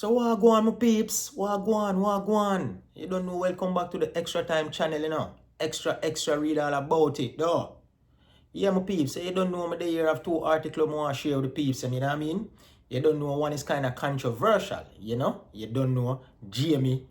So wagwan my peeps, wagwan. You don't know, welcome back to the Extra Time channel, you know. Extra, read all about it, though. Yeah, my peeps, you don't know me the year of two articles I want to share with the peeps, you know what I mean? You don't know one is kind of controversial, you know? You don't know Jamie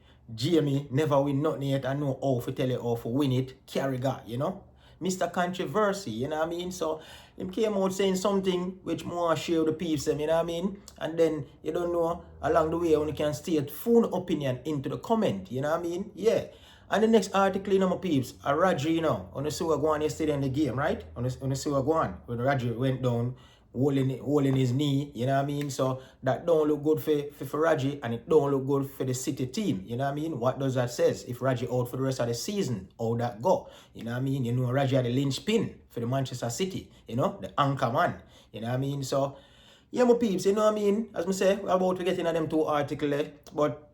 never win nothing yet. I know how to tell you how to win it. Carragher, you know? Mr. Controversy, you know what I mean? So him came out saying something which more share with the peeps, you know what I mean? And then you don't know along the way you can state full opinion into the comment, you know what I mean? Yeah. And the next article, you know, my peeps, Rodri, you know, on the sewer go on yesterday in the game, right? On the sewer go on, when Rodri went down, holding his knee, you know what I mean? So that don't look good for Rodri, and it don't look good for the City team, you know what I mean? What does that says? If Rodri out for the rest of the season, how that go? You know what I mean? You know, Rodri had the linchpin for the Manchester City, you know, the anchor man, you know what I mean? So, yeah, my peeps, you know what I mean? As I say, we're about to get into them two articles, but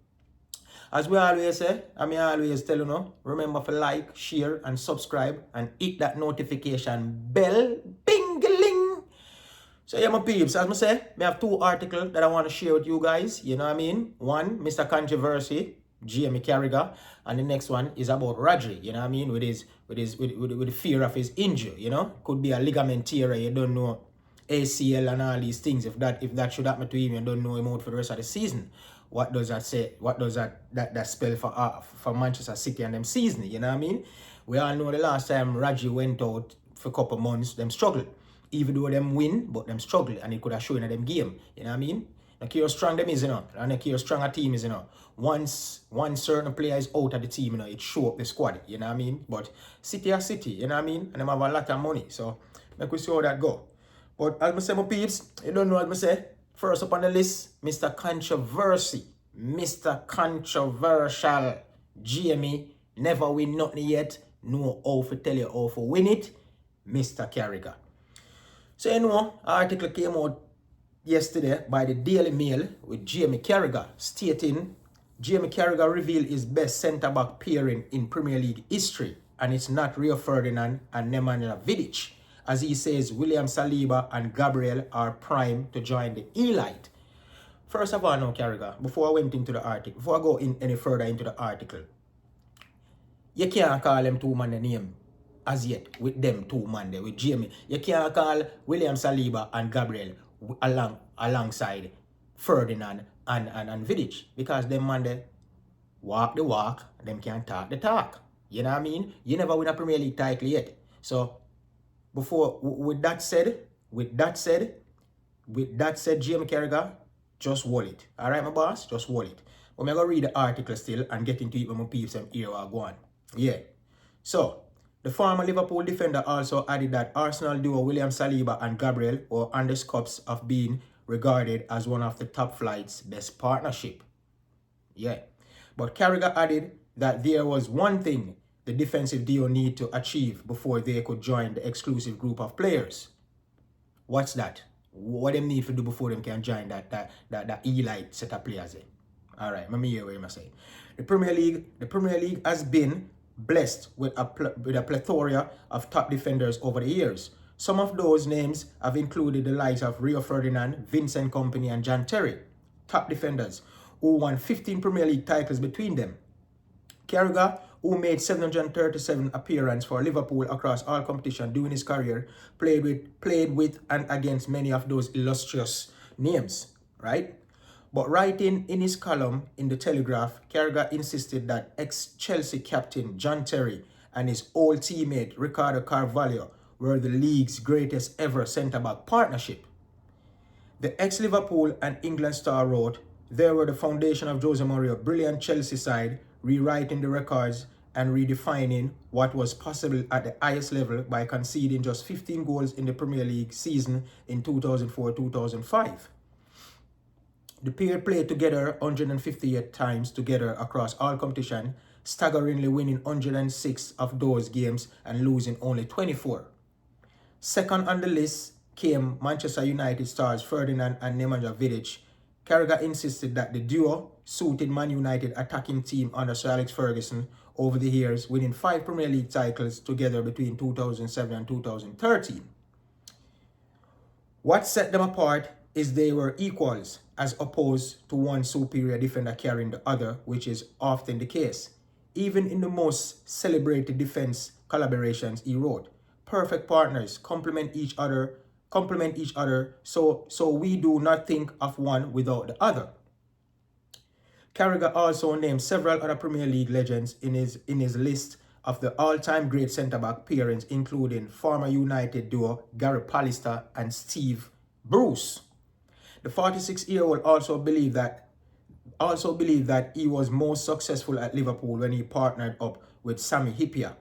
as we always say, I mean always tell you know, remember to like, share, and subscribe, and hit that notification bell, bing-a-ling. So yeah, my peeps, as I say, we have two articles that I want to share with you guys, you know what I mean? One, Mr. Controversy, Jamie Carragher, and the next one is about Rodri, you know what I mean? With the fear of his injury, you know? Could be a ligament tear, you don't know. ACL and all these things. If that should happen to him, you don't know him out for the rest of the season. What does that say? What does that spell for Manchester City and them season? You know what I mean? We all know the last time Rodri went out for a couple months, them struggled. Even though them win, but them struggle, and it could have shown in them game. You know what I mean? Look how strong them is, you know, and look how strong a team is, you know. Once one certain player is out of the team, you know, it show up the squad, you know what I mean? But City are City, you know what I mean? And them have a lot of money, so make we see how that go. But as I say, my peeps, you don't know as I say, first up on the list, Mr. Controversy, Mr. Controversial, Jamie, never win nothing yet, know how to tell you how to win it, Mr. Carragher. So you know, an article came out yesterday by the Daily Mail with Jamie Carragher stating Jamie Carragher revealed his best centre-back pairing in Premier League history, and it's not Rio Ferdinand and Nemanja Vidic. As he says, William Saliba and Gabriel are primed to join the elite. First of all, now, Carragher, before I went into the article, before I go in any further into the article, you can't call them two man the name as yet with them two man there, with Jamie. You can't call William Saliba and Gabriel alongside Ferdinand and Vidic, because them man they walk the walk, them can't talk the talk. You know what I mean? You never win a Premier League title yet. So with that said, Jamie Carragher, just hold it. All right, my boss, just hold it. But I'm going to read the article still and get into it when my peeps and here are going. Yeah. So, the former Liverpool defender also added that Arsenal duo William Saliba and Gabriel were on the scopes of being regarded as one of the top flight's best partnership. Yeah. But Carragher added that there was one thing the defensive duo need to achieve before they could join the exclusive group of players. What's that? What they need to do before they can join that elite set of players? All right, let me hear what you say. The Premier League has been blessed with a plethora of top defenders over the years. Some of those names have included the likes of Rio Ferdinand, Vincent Kompany, and John Terry, top defenders who won 15 Premier League titles between them. Carragher, who made 737 appearances for Liverpool across all competitions during his career, played with and against many of those illustrious names, right? But writing in his column in the Telegraph, Carragher insisted that ex-Chelsea captain John Terry and his old teammate Ricardo Carvalho were the league's greatest ever centre-back partnership. The ex-Liverpool and England star wrote, "They were the foundation of Jose Mourinho's brilliant Chelsea side, rewriting the records and redefining what was possible at the highest level by conceding just 15 goals in the Premier League season in 2004-2005. The pair played together 158 times together across all competition, staggeringly winning 106 of those games and losing only 24. Second on the list came Manchester United stars Ferdinand and Nemanja Vidic. Carragher insisted that the duo suited Man United attacking team under Sir Alex Ferguson over the years, winning 5 Premier League titles together between 2007 and 2013. What set them apart is they were equals as opposed to one superior defender carrying the other, which is often the case. Even in the most celebrated defense collaborations, he wrote, perfect partners complement each other, so we do not think of one without the other. Carragher also named several other Premier League legends in his list of the all-time great centre-back pairings, including former United duo Gary Pallister and Steve Bruce. The 46-year-old also believed that he was most successful at Liverpool when he partnered up with Sami Hyypiä.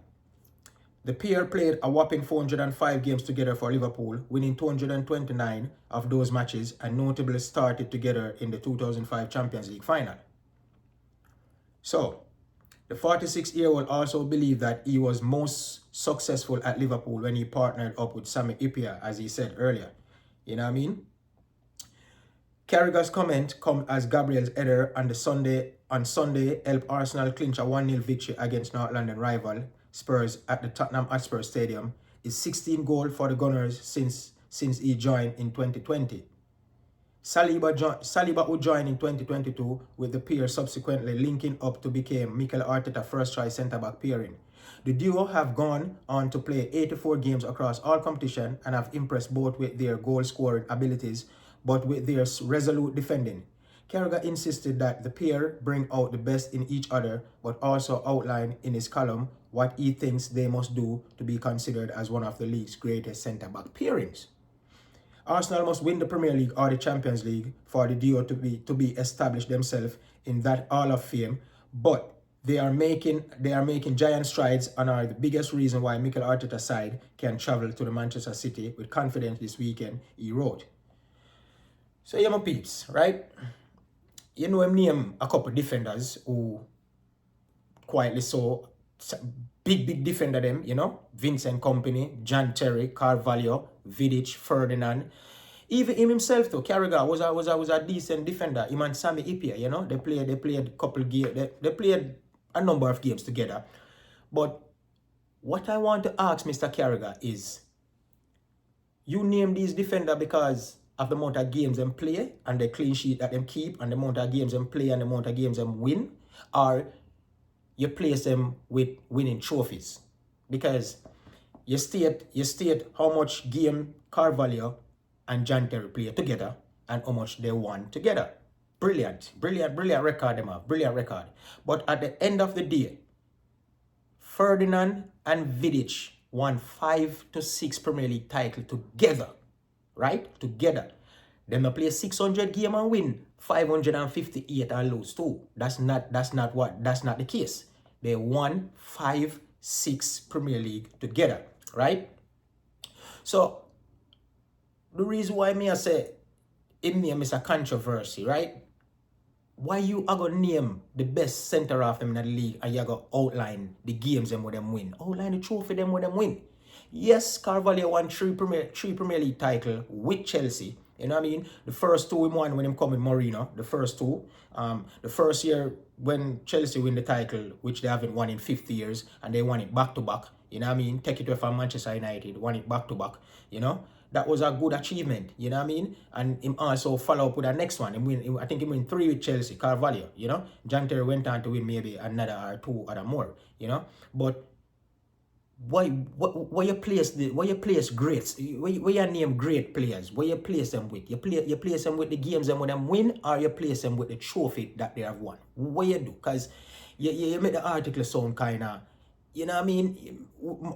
The pair played a whopping 405 games together for Liverpool, winning 229 of those matches, and notably started together in the 2005 Champions League final. So, the 46-year-old also believed that he was most successful at Liverpool when he partnered up with Sami Hyypiä, as he said earlier. You know what I mean? Carragher's comment comes as Gabriel's header on Sunday helped Arsenal clinch a 1-0 victory against North London rival Spurs at the Tottenham Hotspur Stadium. His 16th goal for the Gunners since he joined in 2020. Saliba would join in 2022, with the pair subsequently linking up to become Mikel Arteta's first-choice centre-back pairing. The duo have gone on to play 84 games across all competition and have impressed both with their goal-scoring abilities but with their resolute defending. Carragher insisted that the pair bring out the best in each other, but also outlined in his column what he thinks they must do to be considered as one of the league's greatest centre-back pairings. Arsenal must win the Premier League or the Champions League for the duo to be established themselves in that Hall of Fame, but they are making giant strides and are the biggest reason why Mikel Arteta's side can travel to the Manchester City with confidence this weekend, he wrote. So yeah, my peeps, right? You know him name a couple defenders who quietly so big defender them, you know, Vincent Kompany, John Terry, Carvalho, Vidic, Ferdinand. Even him himself though, Carragher was a decent defender. Him and Sami Hyypiä, you know, they played a couple games, they played a number of games together. But what I want to ask Mr. Carragher is, you name these defender because of the amount of games them play and the clean sheet that them keep and the amount of games them play and the amount of games them win, or you place them with winning trophies? Because you state how much game Carvalho and John Terry play together and how much they won together. Brilliant record them have, brilliant record. But at the end of the day, Ferdinand and Vidic won 5 to 6 Premier League titles together, right? Together. Them play 600 game and win 558 and lose 2. That's not the case. They won 5-6 Premier League together, right? So the reason why me I say him name is a controversy, right? Why you are gonna name the best centre half them in the league and you gonna outline the games them with them win, outline the trophy them with them win? Yes, Carvalho won 3 Premier League title with Chelsea. You know what I mean? The first 2 he won when him come with Mourinho. The first 2. The first year when Chelsea win the title, which they haven't won in 50 years, and they won it back to back. You know what I mean? Take it away from Manchester United, won it back to back. You know? That was a good achievement, you know what I mean? And him also follow up with the next one. I think he win 3 with Chelsea, Carvalho, you know? John Terry went on to win maybe another or 2 or more, you know? But why you place greats? Where you name great players? Where you place them with? You place them with the games them when them win, or you place them with the trophy that they have won? What you do? Because you make the article sound kind of, you know what I mean?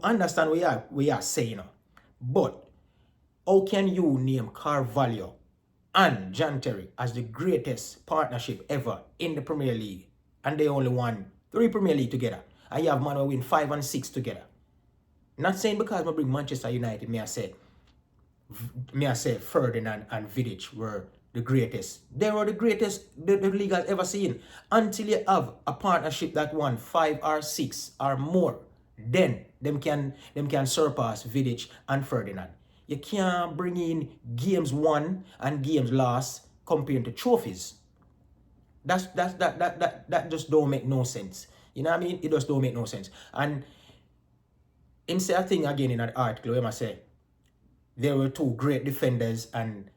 Understand what you are saying, but how can you name Carvalho and John Terry as the greatest partnership ever in the Premier League, and they only won 3 Premier League together, and you have man who win 5 and 6 together? Not saying because I bring Manchester United, may I say Ferdinand and Vidic were the greatest. They were the greatest the league has ever seen. Until you have a partnership that won 5 or 6 or more, then them can surpass Vidic and Ferdinand. You can't bring in games won and games lost compared to trophies. That just don't make no sense. You know what I mean? It just don't make no sense. And him say a thing again in an article where I say there were 2 great defenders and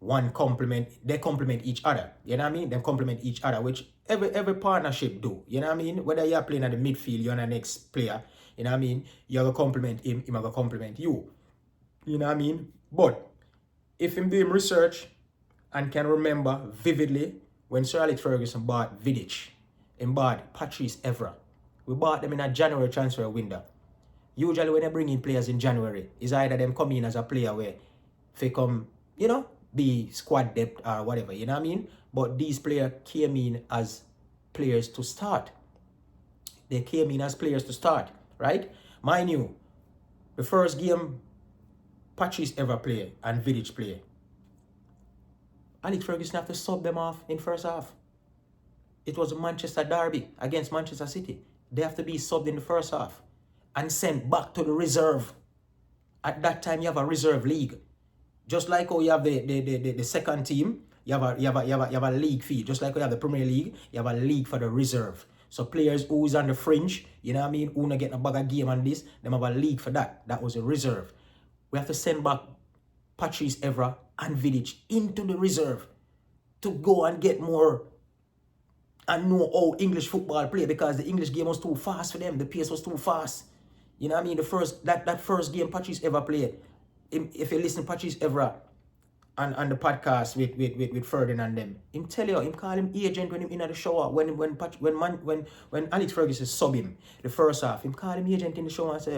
they complement each other. You know what I mean? They complement each other, which every partnership do. You know what I mean? Whether you're playing at the midfield, you're the next player. You know what I mean? You're gonna compliment him gonna compliment you. You know what I mean? But if him doing research and can remember vividly when Sir Alex Ferguson bought Vidic, and bought Patrice Evra. We bought them in a January transfer window. Usually when they bring in players in January, it's either them come in as a player where they come, you know, be squad depth or whatever, you know what I mean? But these players came in as players to start. They came in as players to start, right? Mind you, the first game Patrice ever play and Vidic play, Alex Ferguson have to sub them off in first half. It was a Manchester derby against Manchester City. They have to be subbed in the first half and sent back to the reserve. At that time, you have a reserve league. Just like how you have the second team, you have a league fee. Just like you have the Premier League, you have a league for the reserve. So players who's on the fringe, you know what I mean, who not getting a bag of game on this, them have a league for that. That was a reserve. We have to send back Patrice Evra and Vidic into the reserve to go and get more and know how English football play, because the English game was too fast for them. The pace was too fast. You know what I mean? That first game Patrice Evra played, if you listen to Patrice Evra on the podcast with Ferdinand them, him tell you, him call him agent when him in the shower, when Alex Ferguson sub him the first half, him call him agent in the shower and say,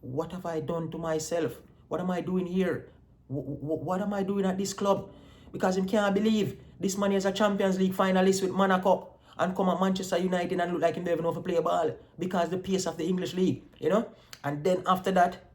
what have I done to myself? What am I doing here? What am I doing at this club? Because him can't believe this man is a Champions League finalist with Monaco and come at Manchester United and look like him don't even know how to play a ball because the pace of the English league, you know? And then after that,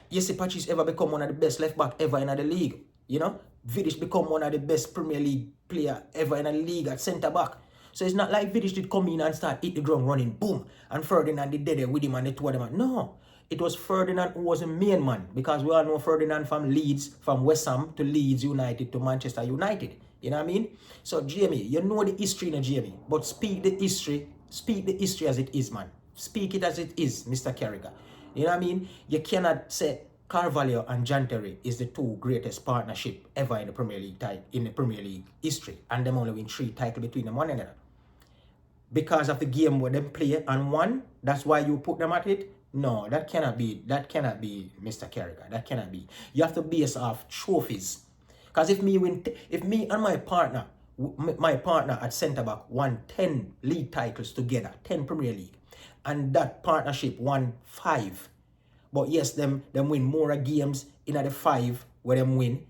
you see Patrice Evra become one of the best left back ever in the league, you know? Vidic become one of the best Premier League player ever in the league at centre back. So it's not like Vidic did come in and start hit the ground running, boom, and Ferdinand did there with him and the two of them. No, it was Ferdinand who was the main man, because we all know Ferdinand from Leeds, from West Ham to Leeds United to Manchester United. You know what I mean? So Jamie, you know the history in Jamie, but speak the history as it is, man. Speak it as it is, Mr. Carragher. You know what I mean? You cannot say Carvalho and John Terry is the two greatest partnership ever in the Premier League history, and them only win 3 titles between them one another. Because of the game where them play and won, that's why you put them at it. No, that cannot be Mr. Carragher. That cannot be. You have to base off trophies. Because if me and my partner at centre back won 10 league titles together, 10 Premier League, and that partnership won 5. But yes, them win more games in the 5 where them win.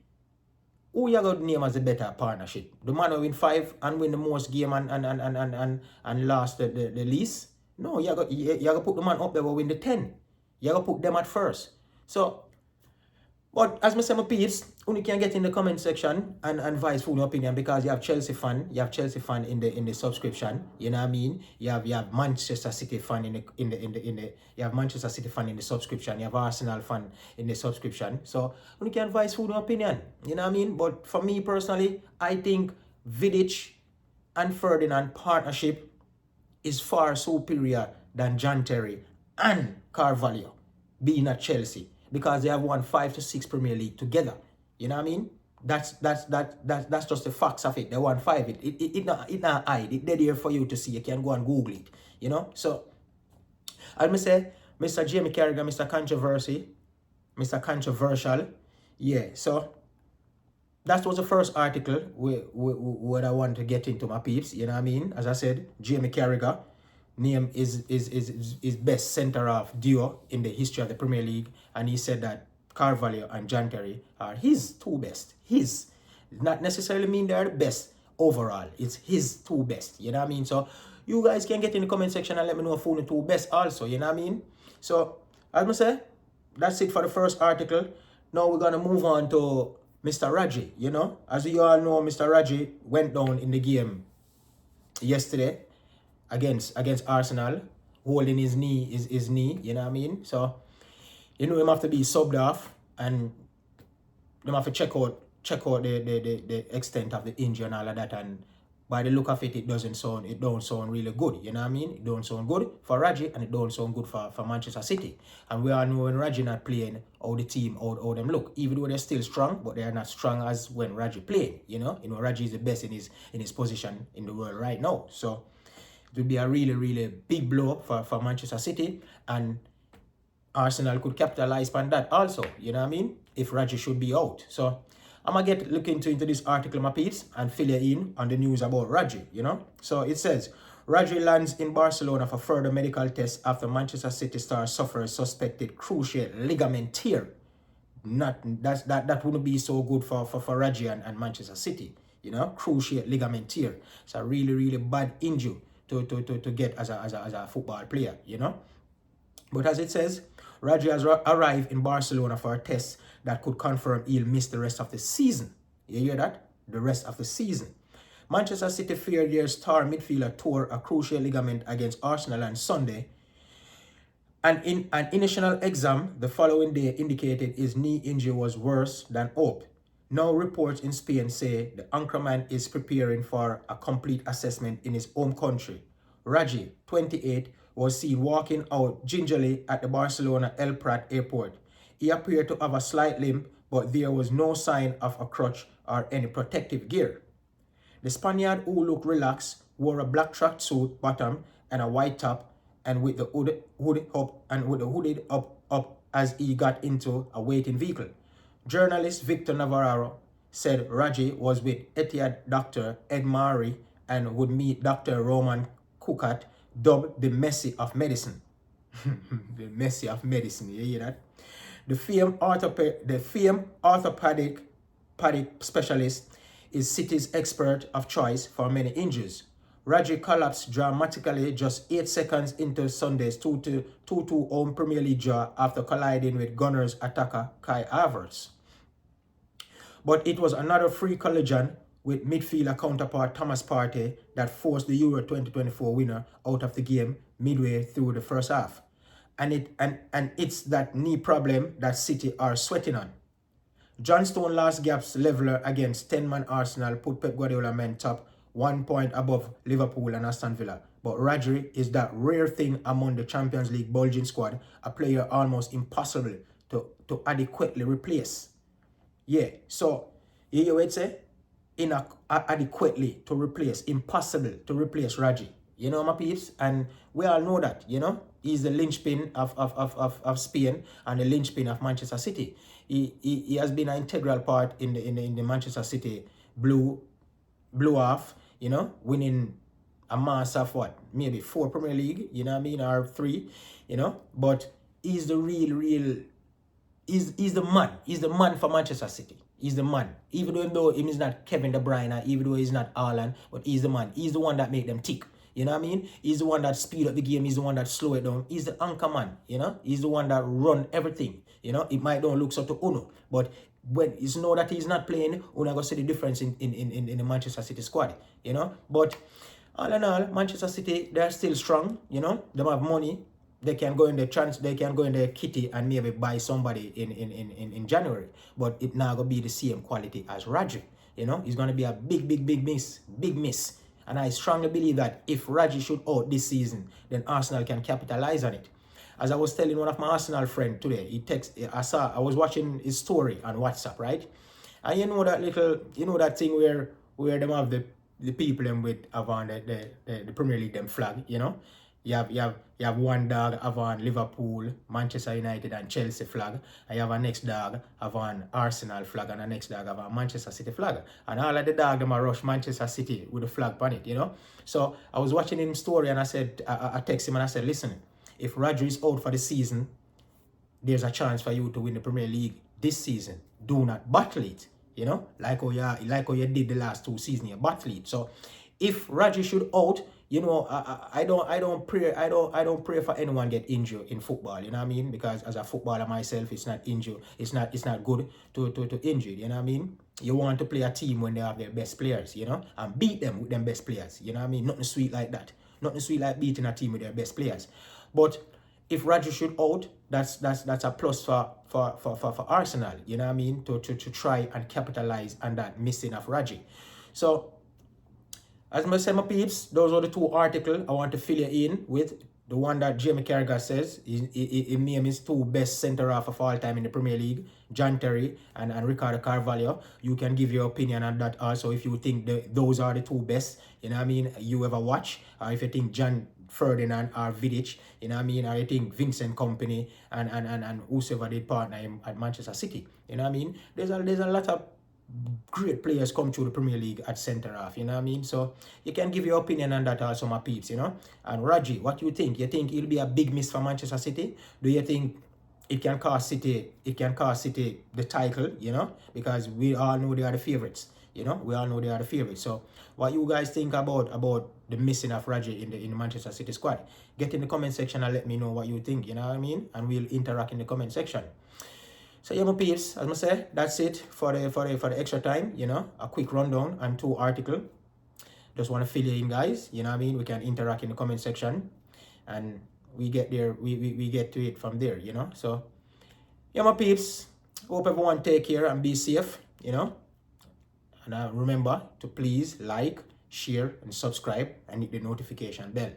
Who you got to name as the better partnership? The man who win 5 and win the most game and last the least? No, you got to put the man up there who win the 10. You got to put them at first. So, but as I say, my peeps, you can get in the comment section and advise for your opinion, because you have Chelsea fan in the subscription. You know what I mean? You have Manchester City fan you have Manchester City fan in the subscription. You have Arsenal fan in the subscription. So you can advise for your opinion. You know what I mean? But for me personally, I think Vidic and Ferdinand partnership is far superior than John Terry and Carvalho being at Chelsea, because they have won 5 to 6 Premier League together. You know what I mean? That's just the facts of it. They won 5. It not hide. It's there for you to see. You can go and Google it. You know? So, I say, Mr. Jamie Carragher, Mr. Controversial. Yeah, so that was the first article where I want to get into, my peeps. You know what I mean? As I said, Jamie Carragher name is best centre-half duo in the history of the Premier League, and he said that Carvalho and John Terry are his 2 best. His, not necessarily mean they're the best overall. It's his 2 best. You know what I mean? So you guys can get in the comment section and let me know who the 2 best also. You know what I mean? So as I say, that's it for the first article. Now we're gonna move on to Mr. Rodri. You know, as you all know, Mr. Rodri went down in the game yesterday against Arsenal, holding his knee, you know what I mean? So, you know, him have to be subbed off, and them have to check out the extent of the injury and all of that, and by the look of it, it don't sound really good. You know what I mean? It don't sound good for Rodri, and it don't sound good for Manchester City. And we all know when Rodri not playing, how the team, how them look. Even though they're still strong, but they are not strong as when Rodri playing. You know, Rodri is the best in his position in the world right now. So it would be a really, really big blow for Manchester City, and Arsenal could capitalize on that also. You know what I mean? If Rodri should be out. So I'm going to look into this article, my peeps, and fill you in on the news about Rodri, you know? So it says, Rodri lands in Barcelona for further medical tests after Manchester City star suffers suspected cruciate ligament tear. That wouldn't be so good for Rodri and Manchester City, you know? Cruciate ligament tear. It's a really, really bad injury to get as a football player, you know? But as it says, Rodri has arrived in Barcelona for a test that could confirm he'll miss the rest of the season. You hear that? The rest of the season. Manchester City feared their star midfielder tore a cruciate ligament against Arsenal on Sunday. And in an initial exam the following day indicated his knee injury was worse than hoped. Now reports in Spain say the Anchorman is preparing for a complete assessment in his home country. Rodri, 28, was seen walking out gingerly at the Barcelona El Prat airport. He appeared to have a slight limp, but there was no sign of a crutch or any protective gear. The Spaniard, who looked relaxed, wore a black tracksuit bottom and a white top, and with the hooded up as he got into a waiting vehicle. Journalist Victor Navarro said Rodri was with Etihad doctor Ed Mari and would meet Dr. Roman Kukat, dubbed the Messi of medicine. The Messi of medicine, you hear that? The famed orthopedic specialist is City's expert of choice for many injuries. Rodri collapsed dramatically just 8 seconds into Sunday's 2-2 home Premier League draw after colliding with Gunners attacker Kai Havertz. But it was another free collision with midfielder counterpart Thomas Partey that forced the Euro 2024 winner out of the game midway through the first half. And it's that knee problem that City are sweating on. John Stone last gap's leveler against 10-man Arsenal put Pep Guardiola men top 1 point above Liverpool and Aston Villa. But Rodri is that rare thing among the Champions League bulging squad, a player almost impossible to adequately replace. Yeah, so you hear what it say? Adequately to replace, impossible to replace Rodri. You know, my peeps, and we all know that, you know, he's the linchpin of Spain and the linchpin of Manchester City. He has been an integral part in the Manchester City blue off, you know, winning a mass of what, maybe 4 Premier League, you know what I mean, or 3, you know, but he's the he's the man for Manchester City. He's the man. Even though he is not Kevin De Bruyne, even though he's not Haaland, but he's the man. He's the one that make them tick. You know what I mean? He's the one that speed up the game. He's the one that slow it down. He's the anchor man, you know? He's the one that run everything, you know? It might don't look so to Uno, but when it's know that he's not playing, Uno go see the difference in the Manchester City squad, you know? But all in all, Manchester City, they're still strong, you know? They have money. They can go in the kitty and maybe buy somebody in January, but it not gonna be the same quality as Rodri. You know, it's gonna be a big miss. And I strongly believe that if Rodri should out this season, then Arsenal can capitalize on it. As I was telling one of my Arsenal friends today, I was watching his story on WhatsApp, right? And you know that thing where them have the people them with around the Premier League them flag, you know? You have one dog have on Liverpool, Manchester United and Chelsea flag, and you have a next dog have on Arsenal flag, and the next dog have a Manchester City flag. And all of the dog them are rush Manchester City with the flag on it, you know. So I was watching his story and I said, I text him and I said, listen, if Rodri is out for the season, there's a chance for you to win the Premier League this season. Do not battle it, you know, like how you did the last 2 seasons, you battle it. So if Rodri should out, you know, I don't pray for anyone get injured in football, you know what I mean? Because as a footballer myself, it's not good to injure, you know what I mean? You want to play a team when they have their best players, you know, and beat them with them best players, you know what I mean? Nothing sweet like that. Nothing sweet like beating a team with their best players. But if Rodri should out, that's a plus for Arsenal, you know what I mean? To try and capitalize on that missing of Rodri. So As I say, my peeps, those are the two articles I want to fill you in with. The one that Jamie Carragher says, he name his two best centre-half of all time in the Premier League, John Terry and Ricardo Carvalho. You can give your opinion on that also if you think those are the two best, you know what I mean, you ever watch. Or if you think John Ferdinand or Vidic, you know what I mean, or you think Vincent Company and whoever did partner him at Manchester City, you know what I mean. There's a lot of great players come through the Premier League at centre half, you know what I mean? So you can give your opinion on that also, my peeps, you know. And Rodri, what you think? You think it'll be a big miss for Manchester City? Do you think it can cost City the title, you know? Because we all know they are the favourites, you know. We all know they are the favourites. So what you guys think about the missing of Rodri in the Manchester City squad? Get in the comment section and let me know what you think, you know what I mean? And we'll interact in the comment section. So yeah, my peeps, as I say, that's it for the extra time, you know, a quick rundown and two articles. Just want to fill you in, guys, you know what I mean? We can interact in the comment section and we get there, we get to it from there, you know. So yeah, my peeps, hope everyone take care and be safe, you know. And remember to please like, share and subscribe and hit the notification bell.